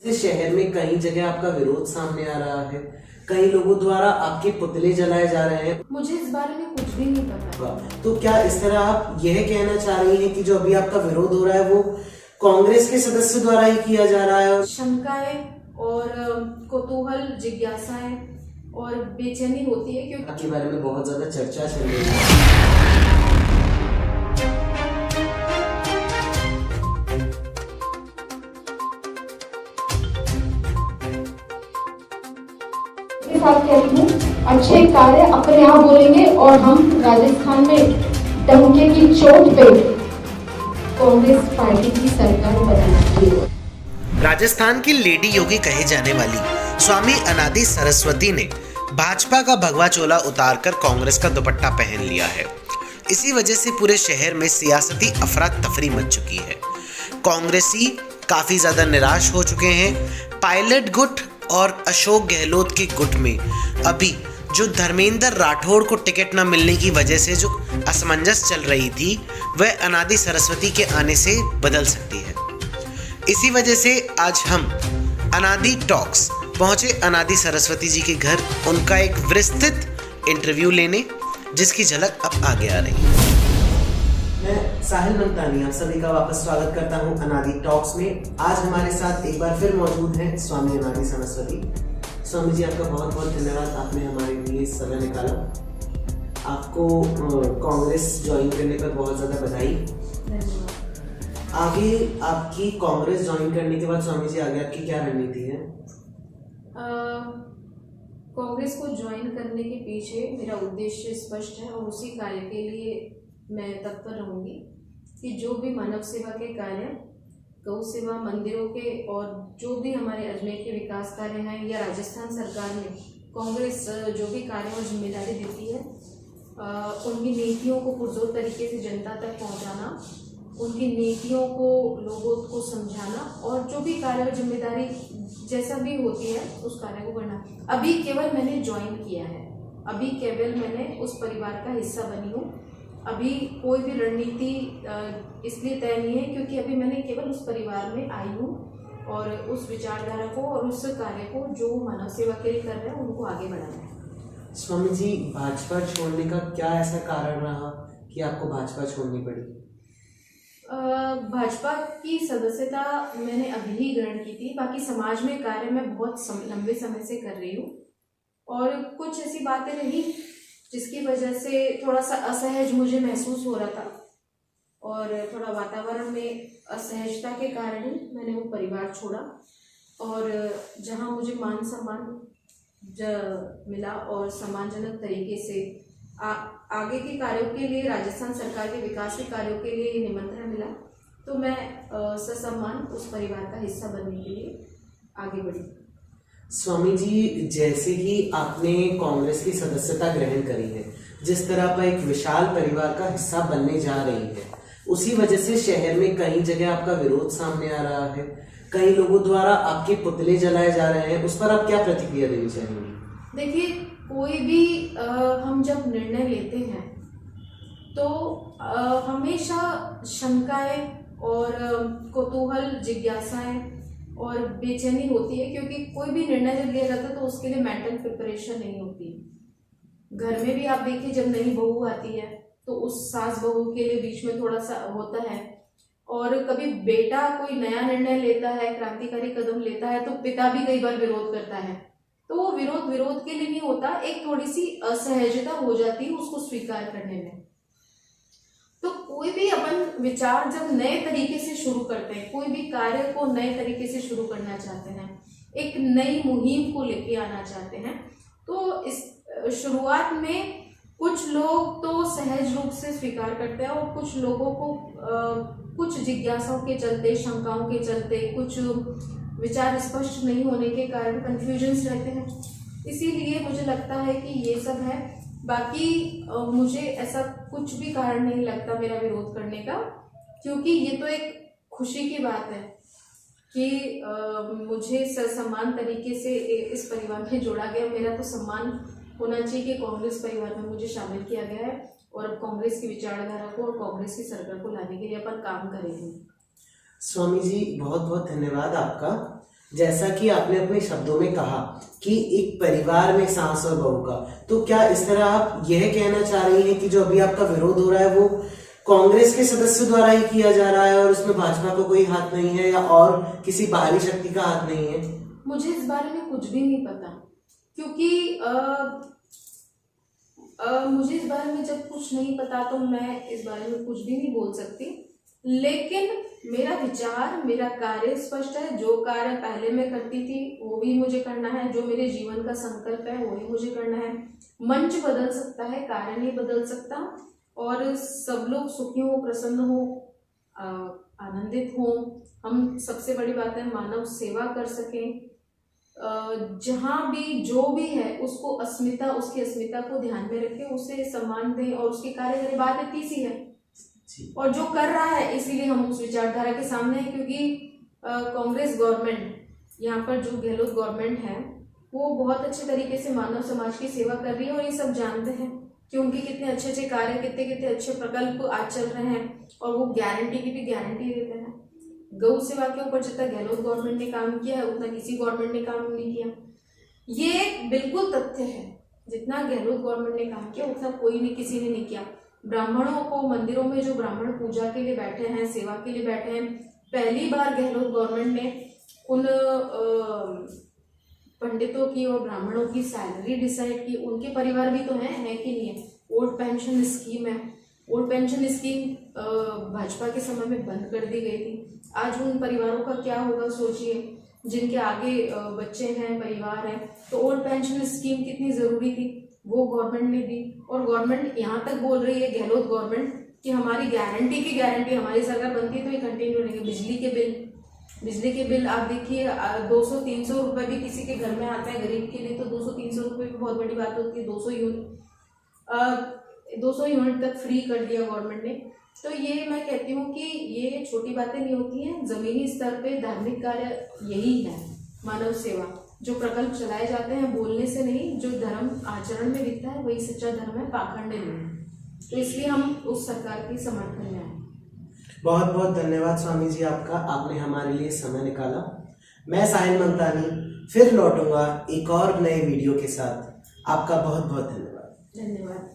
इस शहर में कई जगह आपका विरोध सामने आ रहा है, कई लोगों द्वारा आपके पुतले जलाए जा रहे हैं। मुझे इस बारे में कुछ भी नहीं पता। तो क्या इस तरह आप यह कहना चाह रही हैं कि जो अभी आपका विरोध हो रहा है वो कांग्रेस के सदस्य द्वारा ही किया जा रहा है? शंकाएं और कौतूहल, जिज्ञासाएं और बेचैनी होती है क्योंकि आपके बारे में बहुत ज्यादा चर्चा चल रही है। साथ कह रही हूँ, अच्छे कार्य अपने आप बोलेंगे और हम राजस्थान में डंके की चोट पे कांग्रेस पार्टी की सरकार बनाएंगे। राजस्थान की लेडी योगी कहे जाने वाली स्वामी अनादि सरस्वती ने भाजपा का भगवा चोला उतारकर कांग्रेस का दुपट्टा पहन लिया है। इसी वजह से पूरे शहर में सियासती अफरा तफरी मच चुकी है। कांग्रेसी काफी ज्यादा निराश हो चुके हैं। पायलट गुट और अशोक गहलोत के गुट में अभी जो धर्मेंद्र राठौड़ को टिकट न मिलने की वजह से जो असमंजस चल रही थी वह अनादि सरस्वती के आने से बदल सकती है। इसी वजह से आज हम अनादि टॉक्स पहुंचे अनादि सरस्वती जी के घर, उनका एक विस्तृत इंटरव्यू लेने, जिसकी झलक अब आगे आ रही है। मैं साहिल मंतानी आप सभी का वापस स्वागत करता हूं अनादि टॉक्स में। आज हमारे साथ एक बार फिर मौजूद हैं स्वामी अनादि सरस्वती। स्वामी जी, आपका बहुत बहुत धन्यवाद, आपने हमारे लिए समय निकाला। आपको कांग्रेस ज्वाइन करने पर बहुत ज़्यादा बधाई। आगे आपकी कांग्रेस ज्वाइन करने के बाद स्वामी जी आगे आपकी क्या रणनीति है? कांग्रेस को ज्वाइन करने के पीछे मेरा उद्देश्य स्पष्ट है और उसी कार्य के लिए मैं तत्पर रहूंगी कि जो भी मानव सेवा के कार्य, गौ सेवा, मंदिरों के और जो भी हमारे अजमेर के विकास कार्य हैं या राजस्थान सरकार में कांग्रेस जो भी कार्य और जिम्मेदारी देती है, उनकी नीतियों को पुरजोर तरीके से जनता तक पहुंचाना, उनकी नीतियों को लोगों को समझाना और जो भी कार्य और जिम्मेदारी जैसा भी होती है उस कार्य को करना। अभी केवल मैंने ज्वाइन किया है, अभी केवल मैंने उस परिवार का हिस्सा बनी हूँ। अभी कोई भी रणनीति इसलिए तय नहीं है क्योंकि अभी मैंने केवल उस परिवार में आई हूँ और उस विचारधारा को और उस कार्य को जो मानव सेवा के लिए कर रहे हैं उनको आगे बढ़ाना है। स्वामी जी, भाजपा छोड़ने का क्या ऐसा कारण रहा कि आपको भाजपा छोड़नी पड़ी? भाजपा की सदस्यता मैंने अभी ही ग्रहण की थी। बाकी समाज में कार्य मैं बहुत लंबे समय से कर रही हूँ और कुछ ऐसी बातें रही जिसकी वजह से थोड़ा सा असहज मुझे महसूस हो रहा था और थोड़ा वातावरण में असहजता के कारण ही मैंने वो परिवार छोड़ा और जहाँ मुझे मान सम्मान मिला और सम्मानजनक तरीके से आगे के कार्यों के लिए, राजस्थान सरकार के विकास के कार्यों के लिए निमंत्रण मिला, तो मैं ससम्मान उस परिवार का हिस्सा बनने के लिए आगे बढ़ी। स्वामी जी, जैसे ही आपने कांग्रेस की सदस्यता ग्रहण करी है, जिस तरह आप एक विशाल परिवार का हिस्सा बनने जा रही है, उसी वजह से शहर में कई जगह आपका विरोध सामने आ रहा है, कई लोगों द्वारा आपके पुतले जलाए जा रहे हैं। उस पर आप क्या प्रतिक्रिया देनी चाहेंगी? देखिए, कोई भी हम जब निर्णय लेते हैं तो हमेशा शंकाएं और कौतूहल, जिज्ञासाएं और बेचैनी होती है क्योंकि कोई भी निर्णय जब लिया जाता है तो उसके लिए मेंटल प्रिपरेशन नहीं होती। घर में भी आप देखिए, जब नई बहू आती है तो उस सास बहू के लिए बीच में थोड़ा सा होता है और कभी बेटा कोई नया निर्णय लेता है, क्रांतिकारी कदम लेता है तो पिता भी कई बार विरोध करता है। तो वो विरोध के लिए नहीं होता, एक थोड़ी सी असहजता हो जाती है उसको स्वीकार करने में। तो कोई भी अपन विचार जब नए तरीके से शुरू करते हैं, कोई भी कार्य को नए तरीके से शुरू करना चाहते हैं, एक नई मुहिम को लेके आना चाहते हैं, तो इस शुरुआत में कुछ लोग तो सहज रूप से स्वीकार करते हैं और कुछ लोगों को कुछ जिज्ञासाओं के चलते, शंकाओं के चलते, कुछ विचार स्पष्ट नहीं होने के कारण कंफ्यूजन्स रहते हैं। इसीलिए मुझे लगता है कि ये सब है। बाकी मुझे ऐसा कुछ भी कारण नहीं लगता मेरा विरोध करने का, क्योंकि ये तो एक खुशी की बात है कि मुझे ससम्मान तरीके से इस परिवार में जोड़ा गया। मेरा तो सम्मान होना चाहिए कि कांग्रेस परिवार में मुझे शामिल किया गया है और अब कांग्रेस की विचारधारा को और कांग्रेस की सरकार को लाने के लिए अपन काम करेंगे। स्वामी जी, बहुत बहुत धन्यवाद आपका। जैसा कि आपने अपने शब्दों में कहा कि एक परिवार में सास और बहू का, तो क्या इस तरह आप यह कहना चाह रही हैं कि जो अभी आपका विरोध हो रहा है वो कांग्रेस के सदस्यों द्वारा ही किया जा रहा है और उसमें भाजपा को कोई हाथ नहीं है या और किसी बाहरी शक्ति का हाथ नहीं है? मुझे इस बारे में कुछ भी नहीं पता, क्योंकि मुझे इस बारे में जब कुछ नहीं पता तो मैं इस बारे में कुछ भी नहीं बोल सकती। लेकिन मेरा विचार, मेरा कार्य स्पष्ट है। जो कार्य पहले मैं करती थी वो भी मुझे करना है, जो मेरे जीवन का संकल्प है वो भी मुझे करना है। मंच बदल सकता है, कार्य नहीं बदल सकता। और सब लोग सुखी हो, प्रसन्न हो, आनंदित हो। हम सबसे बड़ी बात है मानव सेवा कर सकें। जहाँ भी जो भी है उसको अस्मिता, उसकी अस्मिता को ध्यान में रखें, उसे सम्मान दें और उसके कार्य करें। बात इतनी सी है और जो कर रहा है, इसीलिए हम उस विचारधारा के सामने हैं। क्योंकि कांग्रेस गवर्नमेंट, यहाँ पर जो गहलोत गवर्नमेंट है वो बहुत अच्छे तरीके से मानव समाज की सेवा कर रही है और ये सब जानते हैं कि उनके कितने अच्छे अच्छे कार्य, कितने कितने अच्छे प्रकल्प आज चल रहे हैं और वो गारंटी की भी गारंटी देते हैं। गौ सेवा के ऊपर जितना गहलोत गवर्नमेंट ने काम किया है उतना किसी गवर्नमेंट ने काम नहीं किया। ये बिल्कुल तथ्य है। जितना गहलोत गवर्नमेंट ने काम किया उतना कोई नहीं, किसी ने नहीं किया। ब्राह्मणों को मंदिरों में जो ब्राह्मण पूजा के लिए बैठे हैं, सेवा के लिए बैठे हैं, पहली बार गहलोत गवर्नमेंट ने उन पंडितों की और ब्राह्मणों की सैलरी डिसाइड की। उनके परिवार भी तो हैं, है कि नहीं है। ओल्ड पेंशन स्कीम है, ओल्ड पेंशन स्कीम भाजपा के समय में बंद कर दी गई थी। आज उन परिवारों का क्या होगा सोचिए, जिनके आगे बच्चे हैं, परिवार है। तो ओल्ड पेंशन स्कीम कितनी जरूरी थी, वो गवर्नमेंट ने दी। और गवर्नमेंट यहाँ तक बोल रही है, गहलोत गवर्नमेंट, कि हमारी गारंटी की गारंटी, हमारी सरकार बनती है तो ये कंटिन्यू रहेंगे। बिजली के बिल आप देखिए, 200-300 रुपए भी किसी के घर में आता है गरीब के लिए, तो 200-300 रुपए भी बहुत बड़ी बात होती है। 200 यूनिट तक फ्री कर दिया गवर्नमेंट ने। तो ये मैं कहती हूँ कि ये छोटी बातें नहीं होती हैं। जमीनी स्तर पे धार्मिक कार्य यही है, मानव सेवा। जो प्रकल्प चलाए जाते हैं बोलने से नहीं, जो धर्म आचरण में दिखता है वही सच्चा धर्म है, पाखंड नहीं। तो इसलिए हम उस सरकार के समर्थन में आए। बहुत बहुत धन्यवाद स्वामी जी आपका, आपने हमारे लिए समय निकाला। मैं साहिल मंतानी फिर लौटूंगा एक और नए वीडियो के साथ। आपका बहुत बहुत धन्यवाद। धन्यवाद।